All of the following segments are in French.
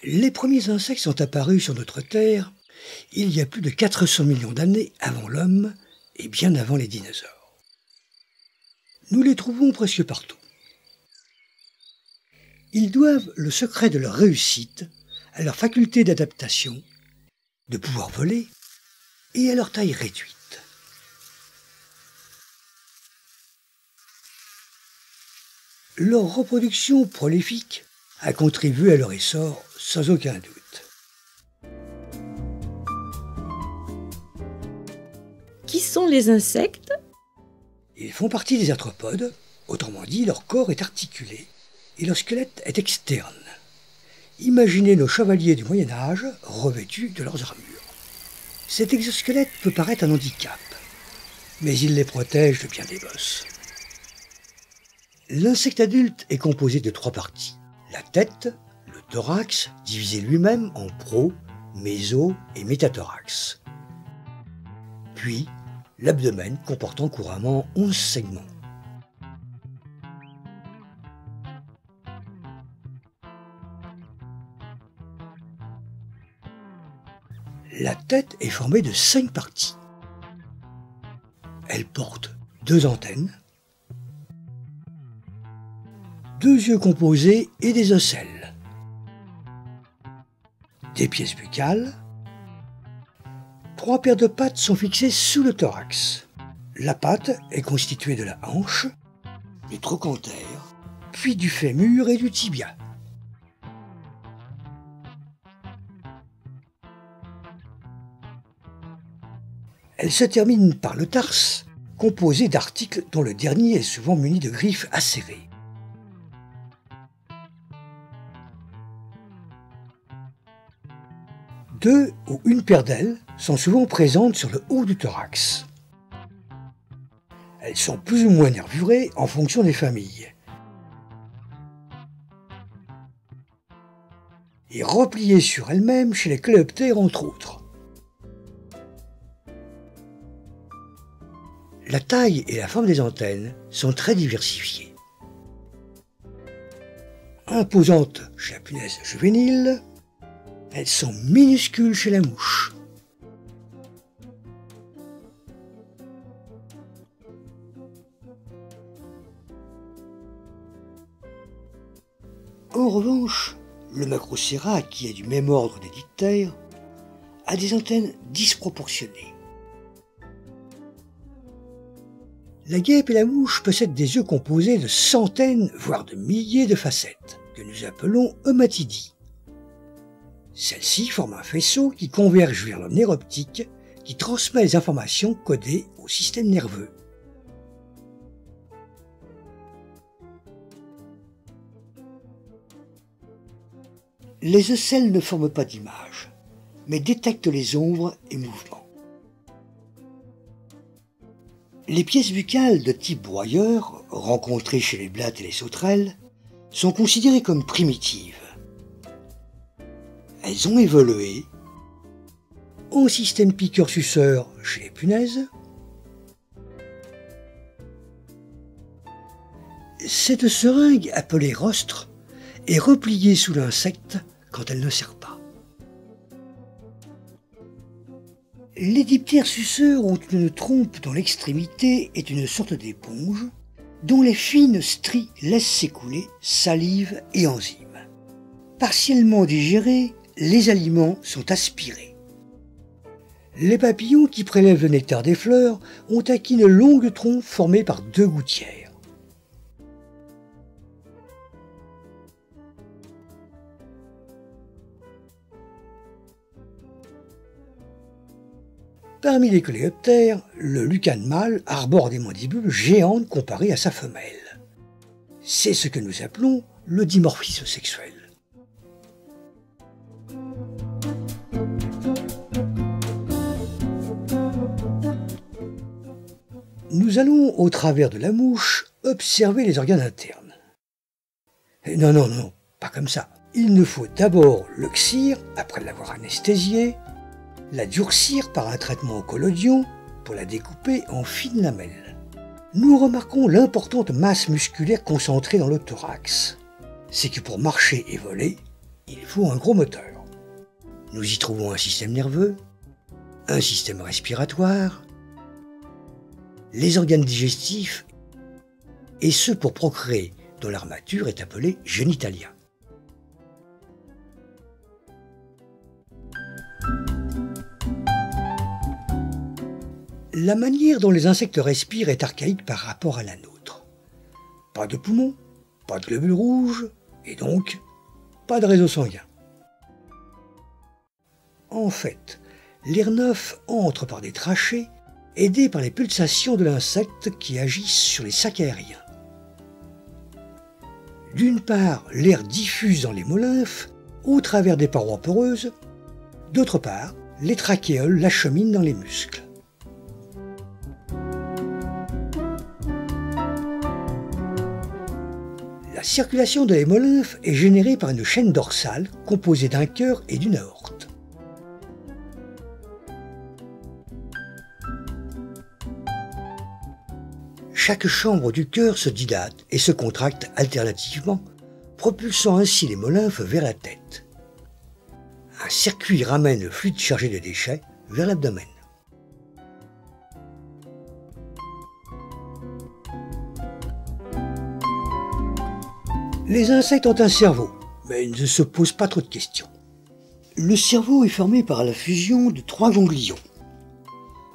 Les premiers insectes sont apparus sur notre Terre il y a plus de 400 millions d'années avant l'homme et bien avant les dinosaures. Nous les trouvons presque partout. Ils doivent le secret de leur réussite à leur faculté d'adaptation, de pouvoir voler et à leur taille réduite. Leur reproduction prolifique a contribué à leur essor sans aucun doute. Qui sont les insectes? Ils font partie des arthropodes, autrement dit, leur corps est articulé et leur squelette est externe. Imaginez nos chevaliers du Moyen-Âge revêtus de leurs armures. Cet exosquelette peut paraître un handicap, mais il les protège de bien des bosses. L'insecte adulte est composé de 3 parties. La tête, le thorax, divisé lui-même en pro, méso et métathorax. Puis, l'abdomen comportant couramment 11 segments. La tête est formée de 5 parties. Elle porte 2 antennes, 2 yeux composés et des ocelles, des pièces buccales. 3 paires de pattes sont fixées sous le thorax. La patte est constituée de la hanche, du trochanter, puis du fémur et du tibia. Elle se termine par le tarse, composé d'articles dont le dernier est souvent muni de griffes acérées. Deux ou une paire d'ailes sont souvent présentes sur le haut du thorax. Elles sont plus ou moins nervurées en fonction des familles. Et repliées sur elles-mêmes chez les coléoptères entre autres. La taille et la forme des antennes sont très diversifiées. Imposantes chez la punaise juvénile, elles sont minuscules chez la mouche. En revanche, le Macrocérat, qui est du même ordre des diptères, a des antennes disproportionnées. La guêpe et la mouche possèdent des yeux composés de centaines, voire de milliers de facettes, que nous appelons eumatidie. Celles-ci forment un faisceau qui converge vers le nerf optique qui transmet les informations codées au système nerveux. Les ocelles ne forment pas d'image, mais détectent les ombres et mouvements. Les pièces buccales de type broyeur, rencontrées chez les blattes et les sauterelles, sont considérées comme primitives. Elles ont évolué en système piqueur-suceur chez les punaises. Cette seringue, appelée rostre, est repliée sous l'insecte quand elle ne sert pas. Les diptères suceurs ont une trompe dont l'extrémité est une sorte d'éponge, dont les fines stries laissent s'écouler salive et enzymes. Partiellement digérés, les aliments sont aspirés. Les papillons qui prélèvent le nectar des fleurs ont acquis une longue trompe formée par 2 gouttières. Parmi les coléoptères, le lucane mâle arbore des mandibules géantes comparées à sa femelle. C'est ce que nous appelons le dimorphisme sexuel. Nous allons, au travers de la mouche, observer les organes internes. Non, pas comme ça. Il nous faut d'abord l'oxyre, après l'avoir anesthésiée, la durcir par un traitement au collodion pour la découper en fines lamelles. Nous remarquons l'importante masse musculaire concentrée dans le thorax. C'est que pour marcher et voler, il faut un gros moteur. Nous y trouvons un système nerveux, un système respiratoire, les organes digestifs et ceux pour procréer, dont l'armature est appelée genitalia. La manière dont les insectes respirent est archaïque par rapport à la nôtre. Pas de poumons, pas de globules rouges, et donc pas de réseau sanguin. En fait, l'air neuf entre par des trachées, aidé par les pulsations de l'insecte qui agissent sur les sacs aériens. D'une part, l'air diffuse dans les molymphes, au travers des parois poreuses. D'autre part, les trachéoles l'acheminent dans les muscles. La circulation de l'hémolymphe est générée par une chaîne dorsale composée d'un cœur et d'une aorte. Chaque chambre du cœur se dilate et se contracte alternativement, propulsant ainsi l'hémolymphe vers la tête. Un circuit ramène le fluide chargé de déchets vers l'abdomen. Les insectes ont un cerveau, mais ils ne se posent pas trop de questions. Le cerveau est formé par la fusion de 3 ganglions.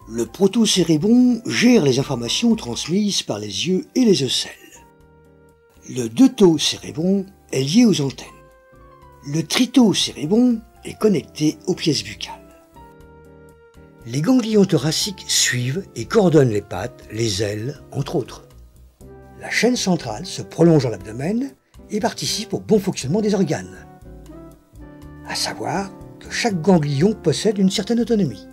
Le protocérébron gère les informations transmises par les yeux et les ocelles. Le deutérocérébron est lié aux antennes. Le tritocérébron est connecté aux pièces buccales. Les ganglions thoraciques suivent et coordonnent les pattes, les ailes, entre autres. La chaîne centrale se prolonge dans l'abdomen et participe au bon fonctionnement des organes. À savoir que chaque ganglion possède une certaine autonomie.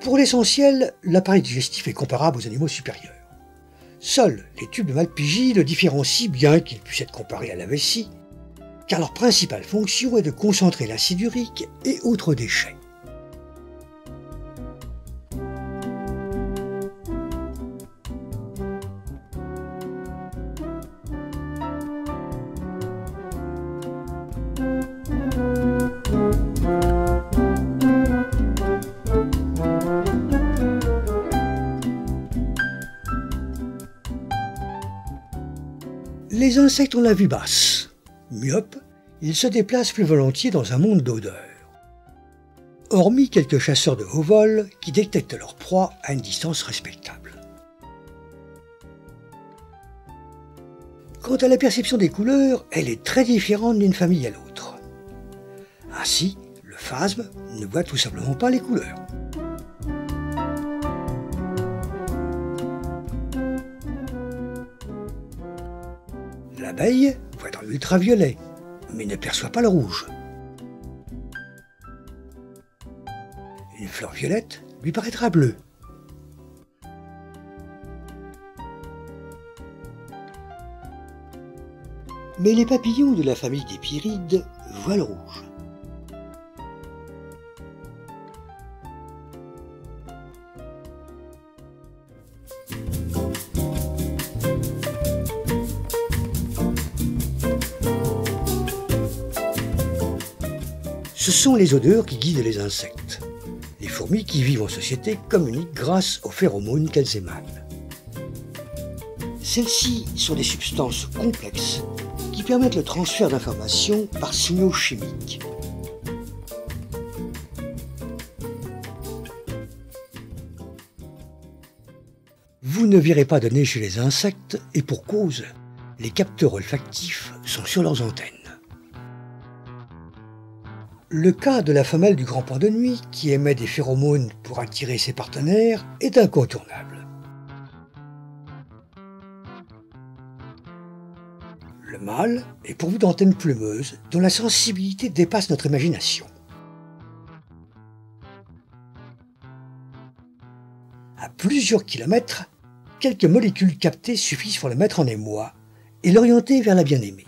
Pour l'essentiel, l'appareil digestif est comparable aux animaux supérieurs. Seuls les tubes de Malpighi le différencient bien qu'il puisse être comparé à la vessie, car leur principale fonction est de concentrer l'acide urique et autres déchets. Les insectes ont la vue basse. Myopes, ils se déplacent plus volontiers dans un monde d'odeurs. Hormis quelques chasseurs de haut vol qui détectent leur proie à une distance respectable. Quant à la perception des couleurs, elle est très différente d'une famille à l'autre. Ainsi, le phasme ne voit tout simplement pas les couleurs. L'abeille voit dans l'ultraviolet, mais ne perçoit pas le rouge. Une fleur violette lui paraîtra bleue. Mais les papillons de la famille des Pirides voient le rouge. Ce sont les odeurs qui guident les insectes. Les fourmis qui vivent en société communiquent grâce aux phéromones qu'elles émanent. Celles-ci sont des substances complexes qui permettent le transfert d'informations par signaux chimiques. Vous ne verrez pas de nez chez les insectes, et pour cause, les capteurs olfactifs sont sur leurs antennes. Le cas de la femelle du grand paon de nuit, qui émet des phéromones pour attirer ses partenaires, est incontournable. Le mâle est pourvu d'antennes plumeuses dont la sensibilité dépasse notre imagination. À plusieurs kilomètres, quelques molécules captées suffisent pour le mettre en émoi et l'orienter vers la bien-aimée.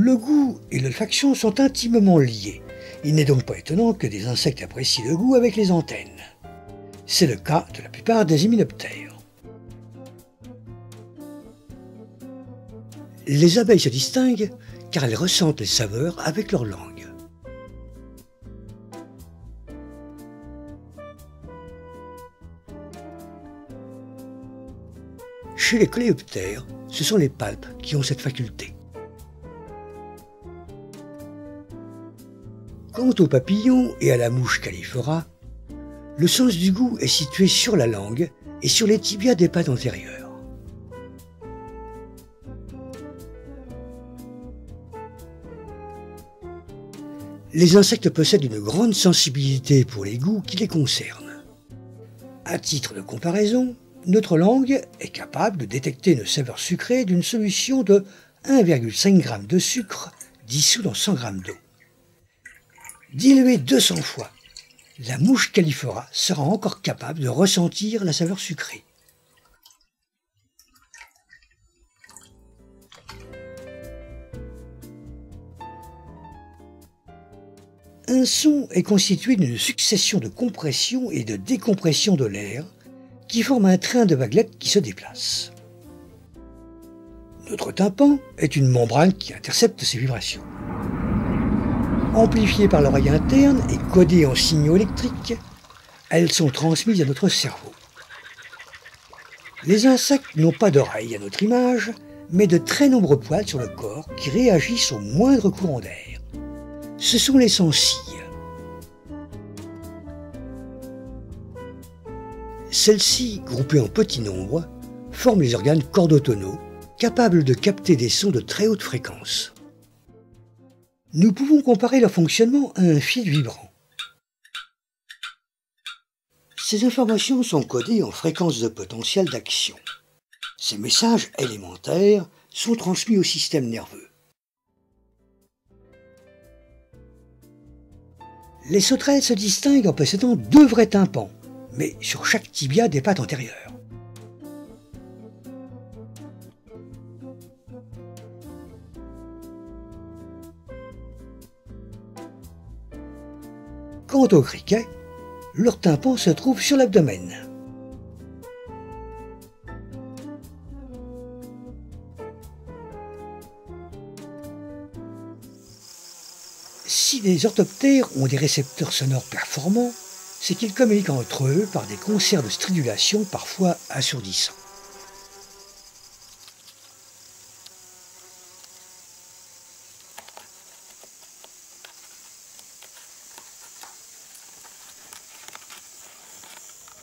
Le goût et l'olfaction sont intimement liés. Il n'est donc pas étonnant que des insectes apprécient le goût avec les antennes. C'est le cas de la plupart des hyménoptères. Les abeilles se distinguent car elles ressentent les saveurs avec leur langue. Chez les coléoptères, ce sont les palpes qui ont cette faculté. Quant aux papillons et à la mouche Calliphora, le sens du goût est situé sur la langue et sur les tibias des pattes antérieures. Les insectes possèdent une grande sensibilité pour les goûts qui les concernent. À titre de comparaison, notre langue est capable de détecter une saveur sucrée d'une solution de 1,5 g de sucre dissous dans 100 g d'eau. Diluée 200 fois, la mouche Calliphora sera encore capable de ressentir la saveur sucrée. Un son est constitué d'une succession de compression et de décompression de l'air qui forme un train de vaguelettes qui se déplace. Notre tympan est une membrane qui intercepte ces vibrations. Amplifiées par l'oreille interne et codées en signaux électriques, elles sont transmises à notre cerveau. Les insectes n'ont pas d'oreilles à notre image, mais de très nombreux poils sur le corps qui réagissent au moindre courant d'air. Ce sont les sensilles. Celles-ci, groupées en petits nombres, forment les organes chordotonaux, capables de capter des sons de très haute fréquence. Nous pouvons comparer leur fonctionnement à un fil vibrant. Ces informations sont codées en fréquences de potentiel d'action. Ces messages élémentaires sont transmis au système nerveux. Les sauterelles se distinguent en possédant 2 vrais tympans, mais sur chaque tibia des pattes antérieures. Quant aux criquets, leur tympan se trouve sur l'abdomen. Si les orthoptères ont des récepteurs sonores performants, c'est qu'ils communiquent entre eux par des concerts de stridulation parfois assourdissants.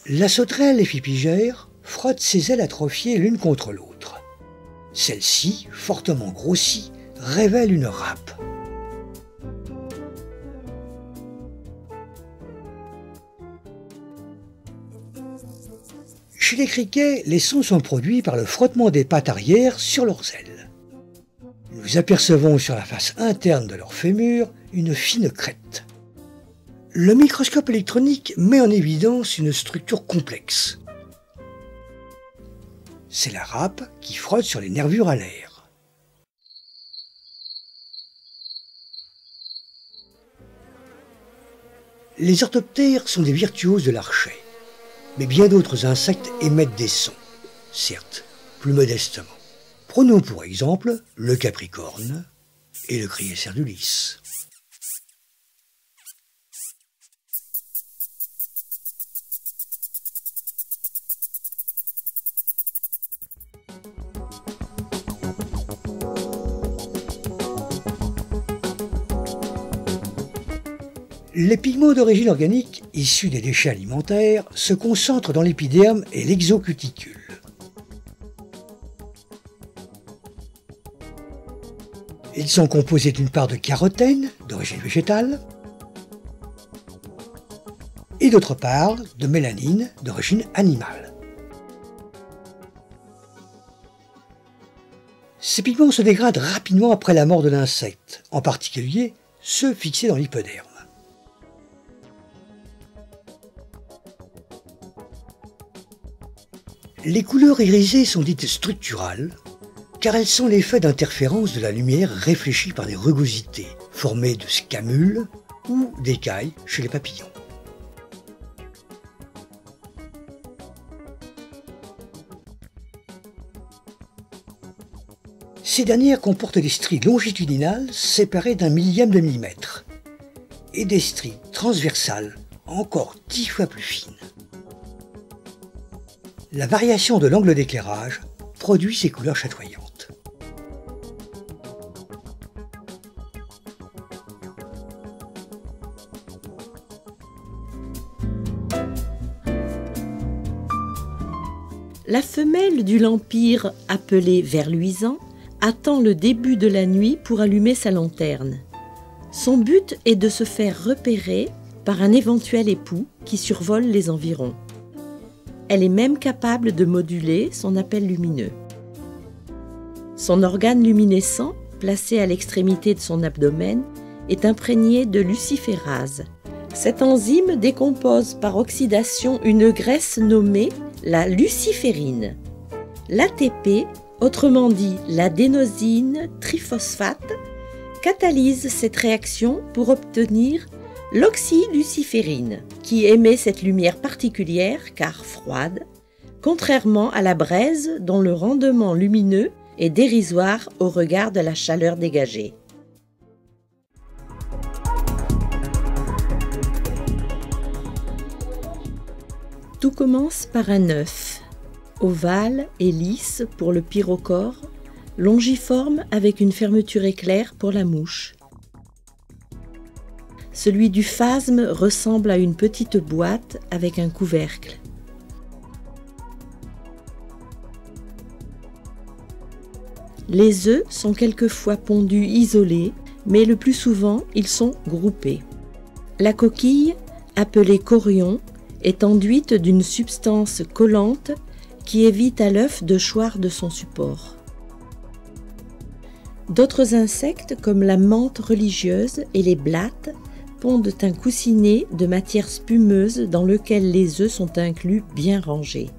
La sauterelle épipygère frotte ses ailes atrophiées l'une contre l'autre. Celle-ci, fortement grossie, révèle une râpe. Chez les criquets, les sons sont produits par le frottement des pattes arrière sur leurs ailes. Nous apercevons sur la face interne de leur fémur une fine crête. Le microscope électronique met en évidence une structure complexe. C'est la râpe qui frotte sur les nervures alaires. Les orthoptères sont des virtuoses de l'archet, mais bien d'autres insectes émettent des sons, certes, plus modestement. Prenons pour exemple le capricorne et le crier cerdulis. Les pigments d'origine organique, issus des déchets alimentaires, se concentrent dans l'épiderme et l'exocuticule. Ils sont composés d'une part de carotène, d'origine végétale, et d'autre part de mélanine, d'origine animale. Ces pigments se dégradent rapidement après la mort de l'insecte, en particulier ceux fixés dans l'hypoderme. Les couleurs irisées sont dites structurales, car elles sont l'effet d'interférence de la lumière réfléchie par des rugosités formées de scamules ou d'écailles chez les papillons. Ces dernières comportent des stries longitudinales séparées d'un millième de millimètre et des stries transversales encore 10 fois plus fines. La variation de l'angle d'éclairage produit ces couleurs chatoyantes. La femelle du lampyre, appelée ver luisant, attend le début de la nuit pour allumer sa lanterne. Son but est de se faire repérer par un éventuel époux qui survole les environs. Elle est même capable de moduler son appel lumineux. Son organe luminescent, placé à l'extrémité de son abdomen, est imprégné de luciférase. Cette enzyme décompose par oxydation une graisse nommée la luciférine. L'ATP, autrement dit l'adénosine triphosphate, catalyse cette réaction pour obtenir l'oxyluciférine, qui émet cette lumière particulière car froide, contrairement à la braise dont le rendement lumineux est dérisoire au regard de la chaleur dégagée. Tout commence par un œuf, ovale et lisse pour le pyrochore, longiforme avec une fermeture éclair pour la mouche. Celui du phasme ressemble à une petite boîte avec un couvercle. Les œufs sont quelquefois pondus isolés, mais le plus souvent ils sont groupés. La coquille, appelée chorion, est enduite d'une substance collante qui évite à l'œuf de choir de son support. D'autres insectes comme la menthe religieuse et les blattes pondent un coussinet de matière spumeuse dans lequel les œufs sont inclus bien rangés.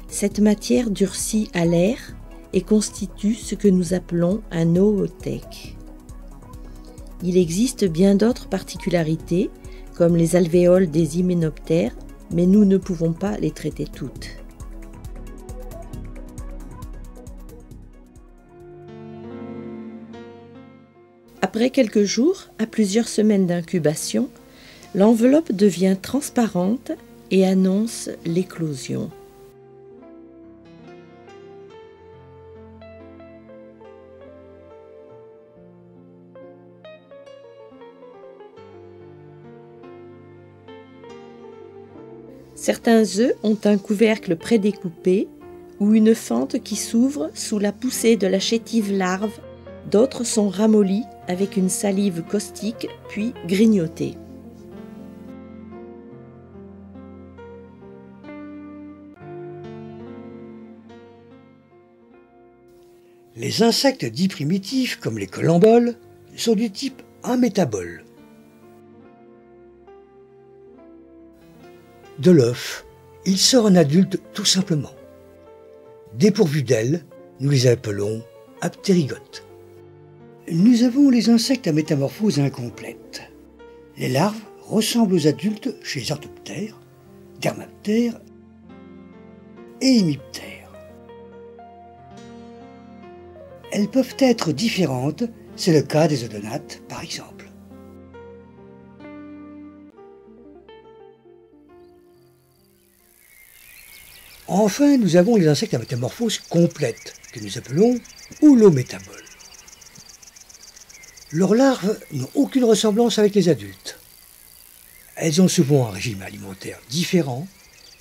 Cette matière durcit à l'air et constitue ce que nous appelons un oothèque. Il existe bien d'autres particularités, comme les alvéoles des hyménoptères, mais nous ne pouvons pas les traiter toutes. Après quelques jours, à plusieurs semaines d'incubation, l'enveloppe devient transparente et annonce l'éclosion. Certains œufs ont un couvercle prédécoupé ou une fente qui s'ouvre sous la poussée de la chétive larve. D'autres sont ramollis avec une salive caustique puis grignotés. Les insectes dits primitifs, comme les colamboles, sont du type amétabole. De l'œuf, il sort un adulte tout simplement. Dépourvus d'ailes, nous les appelons aptérygotes. Nous avons les insectes à métamorphose incomplète. Les larves ressemblent aux adultes chez les orthoptères, dermaptères et hémiptères. Elles peuvent être différentes, c'est le cas des odonates par exemple. Enfin, nous avons les insectes à métamorphose complète, que nous appelons holométaboles. Leurs larves n'ont aucune ressemblance avec les adultes. Elles ont souvent un régime alimentaire différent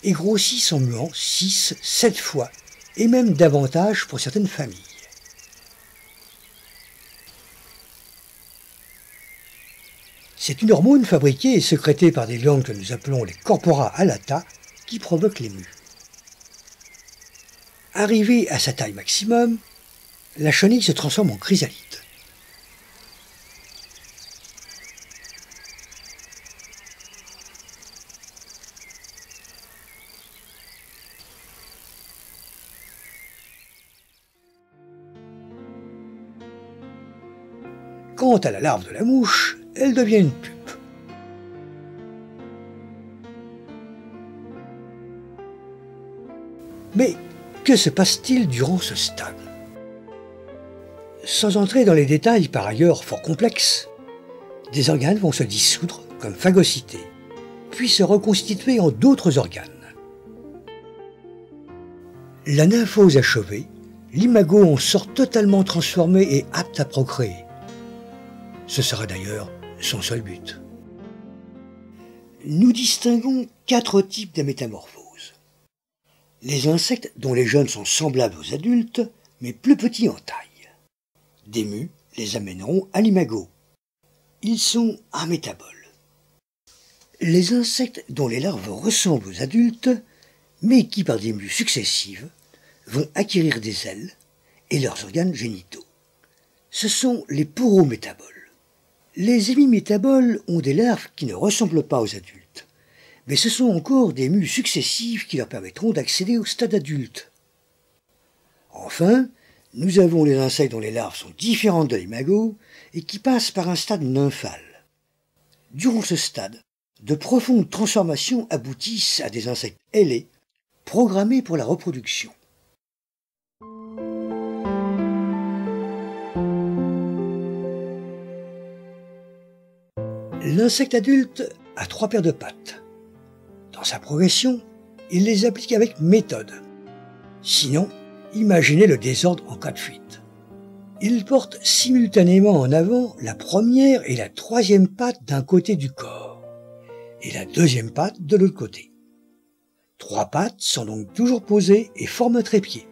et grossissent en muant 6-7 fois, et même davantage pour certaines familles. C'est une hormone fabriquée et sécrétée par des glandes que nous appelons les corpora allata qui provoque l'émue. Arrivée à sa taille maximum, la chenille se transforme en chrysalide. Quant à la larve de la mouche, elle devient une pupe. Mais que se passe-t-il durant ce stade? Sans entrer dans les détails par ailleurs fort complexes, des organes vont se dissoudre comme phagocytés, puis se reconstituer en d'autres organes. La nymphose achevée, l'imago en sort totalement transformé et apte à procréer. Ce sera d'ailleurs son seul but. Nous distinguons 4 types de métamorphoses. Les insectes dont les jeunes sont semblables aux adultes, mais plus petits en taille. Des mus les amèneront à l'imago. Ils sont amétaboles. Les insectes dont les larves ressemblent aux adultes, mais qui par des mues successives, vont acquérir des ailes et leurs organes génitaux. Ce sont les porométaboles. Les hémimétaboles ont des larves qui ne ressemblent pas aux adultes, mais ce sont encore des mues successives qui leur permettront d'accéder au stade adulte. Enfin, nous avons les insectes dont les larves sont différentes de l'imago et qui passent par un stade nymphal. Durant ce stade, de profondes transformations aboutissent à des insectes ailés, programmés pour la reproduction. L'insecte adulte a 3 paires de pattes. Dans sa progression, il les applique avec méthode. Sinon, imaginez le désordre en cas de fuite. Il porte simultanément en avant la première et la 3e patte d'un côté du corps, et la 2e patte de l'autre côté. 3 pattes sont donc toujours posées et forment un trépied.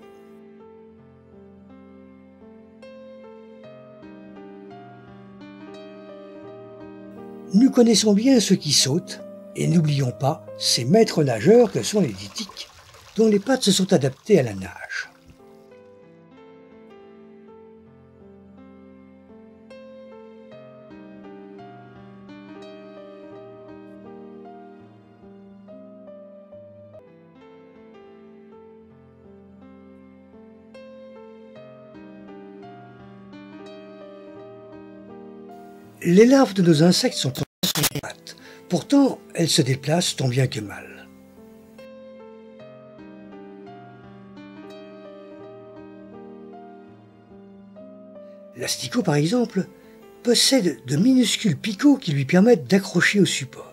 Nous connaissons bien ceux qui sautent, et n'oublions pas ces maîtres nageurs que sont les dithyques, dont les pattes se sont adaptées à la nage. Les larves de nos insectes sont sur les pattes. Pourtant, elles se déplacent tant bien que mal. L'asticot, par exemple, possède de minuscules picots qui lui permettent d'accrocher au support.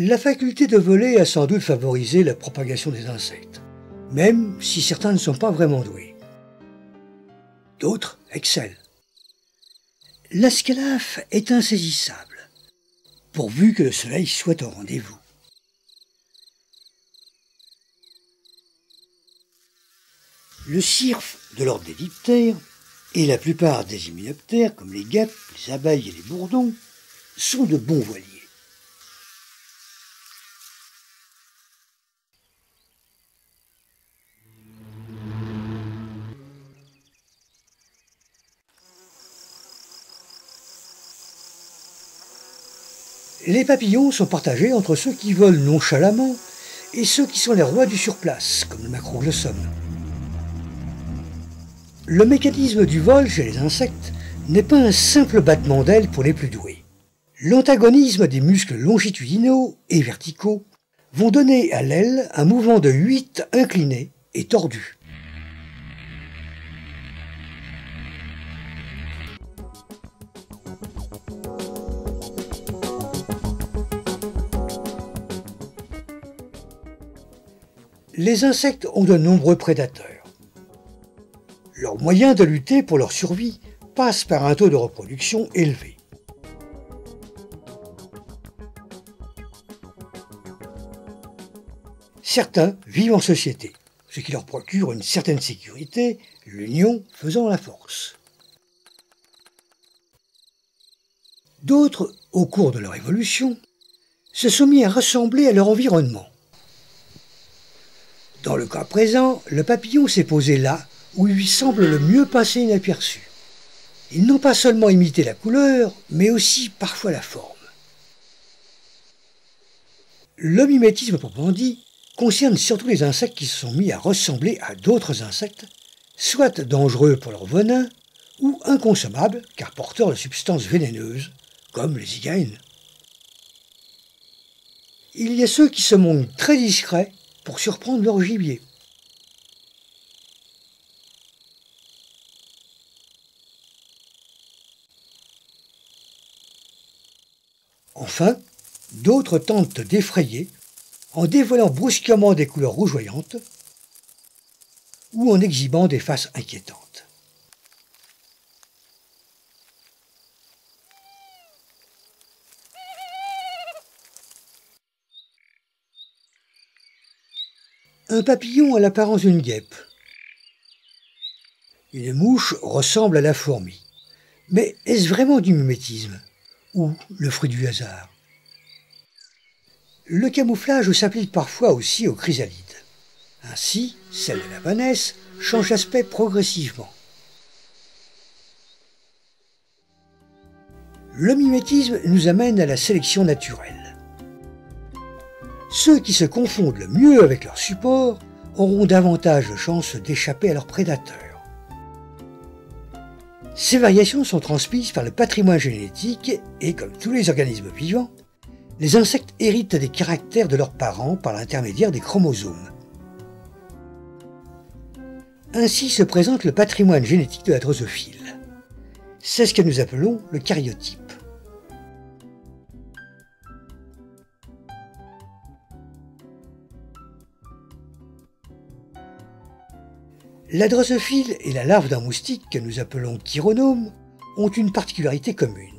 La faculté de voler a sans doute favorisé la propagation des insectes, même si certains ne sont pas vraiment doués. D'autres excellent. La scalaf est insaisissable, pourvu que le soleil soit au rendez-vous. Le cirfe de l'ordre des diptères et la plupart des hyménoptères, comme les guêpes, les abeilles et les bourdons, sont de bons voiliers. Les papillons sont partagés entre ceux qui volent nonchalamment et ceux qui sont les rois du surplace, comme le macroglossum. Le mécanisme du vol chez les insectes n'est pas un simple battement d'ailes pour les plus doués. L'antagonisme des muscles longitudinaux et verticaux vont donner à l'aile un mouvement de 8 incliné et tordu. Les insectes ont de nombreux prédateurs. Leur moyen de lutter pour leur survie passe par un taux de reproduction élevé. Certains vivent en société, ce qui leur procure une certaine sécurité, l'union faisant la force. D'autres, au cours de leur évolution, se sont mis à ressembler à leur environnement. Dans le cas présent, le papillon s'est posé là où il lui semble le mieux passer inaperçu. Ils n'ont pas seulement imité la couleur, mais aussi parfois la forme. Le mimétisme proprement dit concerne surtout les insectes qui se sont mis à ressembler à d'autres insectes, soit dangereux pour leur venin, ou inconsommables car porteurs de substances vénéneuses, comme les zygaènes. Il y a ceux qui se montrent très discrets pour surprendre leur gibier. Enfin, d'autres tentent d'effrayer en dévoilant brusquement des couleurs rougeoyantes ou en exhibant des faces inquiétantes. Un papillon a l'apparence d'une guêpe. Une mouche ressemble à la fourmi. Mais est-ce vraiment du mimétisme ou le fruit du hasard? Le camouflage s'applique parfois aussi aux chrysalides. Ainsi, celle de la vanesse change d'aspect progressivement. Le mimétisme nous amène à la sélection naturelle. Ceux qui se confondent le mieux avec leur support auront davantage de chances d'échapper à leurs prédateurs. Ces variations sont transmises par le patrimoine génétique et, comme tous les organismes vivants, les insectes héritent des caractères de leurs parents par l'intermédiaire des chromosomes. Ainsi se présente le patrimoine génétique de la drosophile. C'est ce que nous appelons le karyotype. La drosophile et la larve d'un moustique, que nous appelons chironome, ont une particularité commune.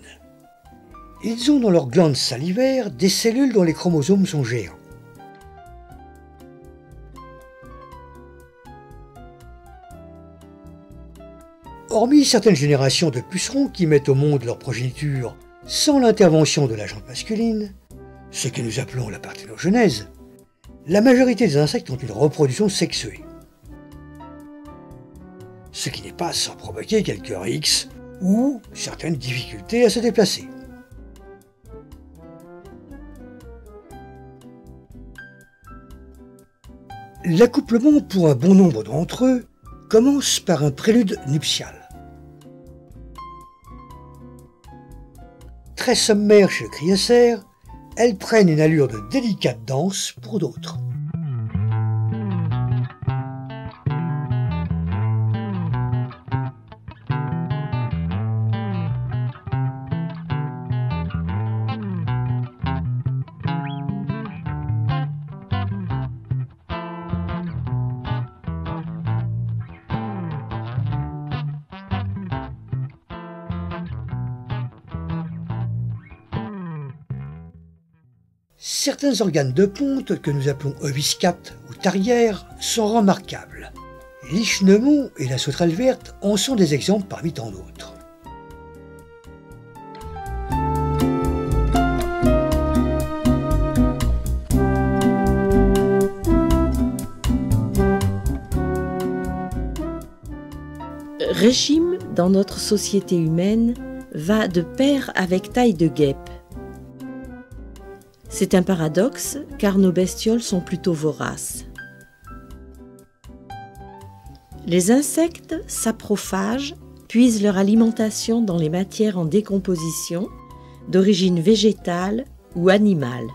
Ils ont dans leurs glandes salivaires des cellules dont les chromosomes sont géants. Hormis certaines générations de pucerons qui mettent au monde leur progéniture sans l'intervention de la jante masculine, ce que nous appelons la parthénogenèse, la majorité des insectes ont une reproduction sexuée. Ce qui n'est pas sans provoquer quelques rixes ou certaines difficultés à se déplacer. L'accouplement pour un bon nombre d'entre eux commence par un prélude nuptial. Très sommaires chez le criocère, elles prennent une allure de délicate danse pour d'autres. Certains organes de ponte, que nous appelons oviscates ou tarières, sont remarquables. L'ichneumon et la sauterelle verte en sont des exemples parmi tant d'autres. Régime dans notre société humaine va de pair avec taille de guêpe. C'est un paradoxe, car nos bestioles sont plutôt voraces. Les insectes saprophagent puisent leur alimentation dans les matières en décomposition, d'origine végétale ou animale.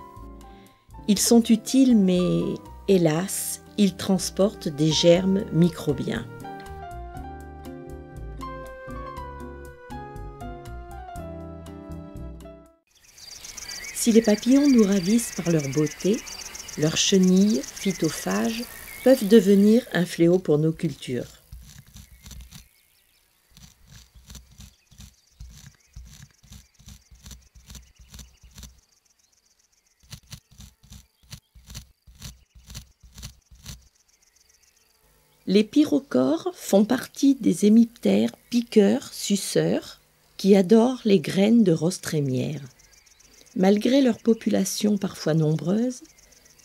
Ils sont utiles, mais hélas, ils transportent des germes microbiens. Si les papillons nous ravissent par leur beauté, leurs chenilles, phytophages, peuvent devenir un fléau pour nos cultures. Les pyrochores font partie des hémiptères piqueurs-suceurs qui adorent les graines de rose trémière. Malgré leur population parfois nombreuse,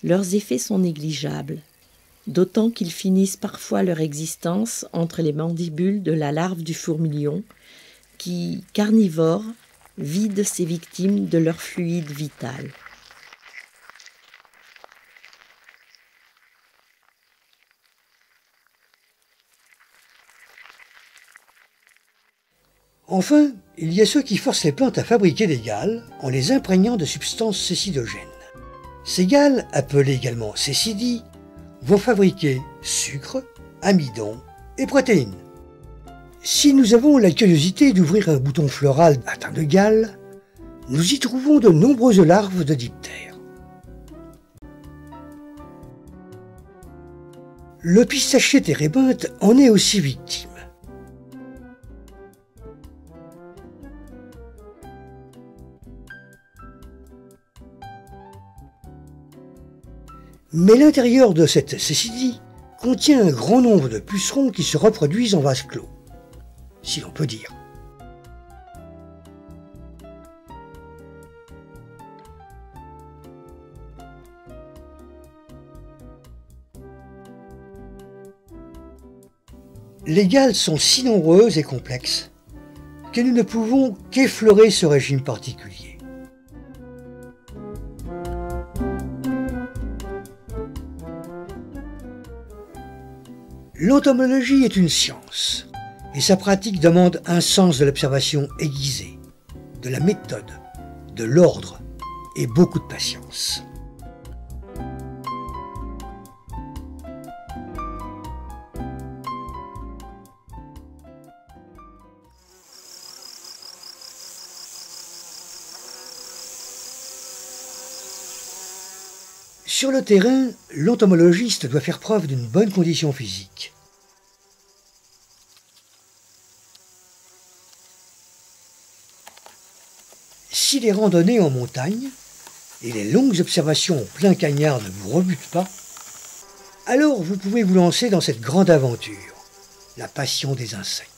leurs effets sont négligeables, d'autant qu'ils finissent parfois leur existence entre les mandibules de la larve du fourmilion, qui, carnivore, vide ses victimes de leur fluide vital. Enfin, il y a ceux qui forcent les plantes à fabriquer des gales en les imprégnant de substances cécidogènes. Ces gales, appelées également cécidies, vont fabriquer sucre, amidon et protéines. Si nous avons la curiosité d'ouvrir un bouton floral atteint de gales, nous y trouvons de nombreuses larves de diptères. Le pistachier térébinthe en est aussi victime. Mais l'intérieur de cette cécidie contient un grand nombre de pucerons qui se reproduisent en vase clos, si l'on peut dire. Les gales sont si nombreuses et complexes que nous ne pouvons qu'effleurer ce régime particulier. L'entomologie est une science, et sa pratique demande un sens de l'observation aiguisé, de la méthode, de l'ordre et beaucoup de patience. Sur le terrain, l'entomologiste doit faire preuve d'une bonne condition physique. Si les randonnées en montagne et les longues observations en plein cagnard ne vous rebutent pas, alors vous pouvez vous lancer dans cette grande aventure, la passion des insectes.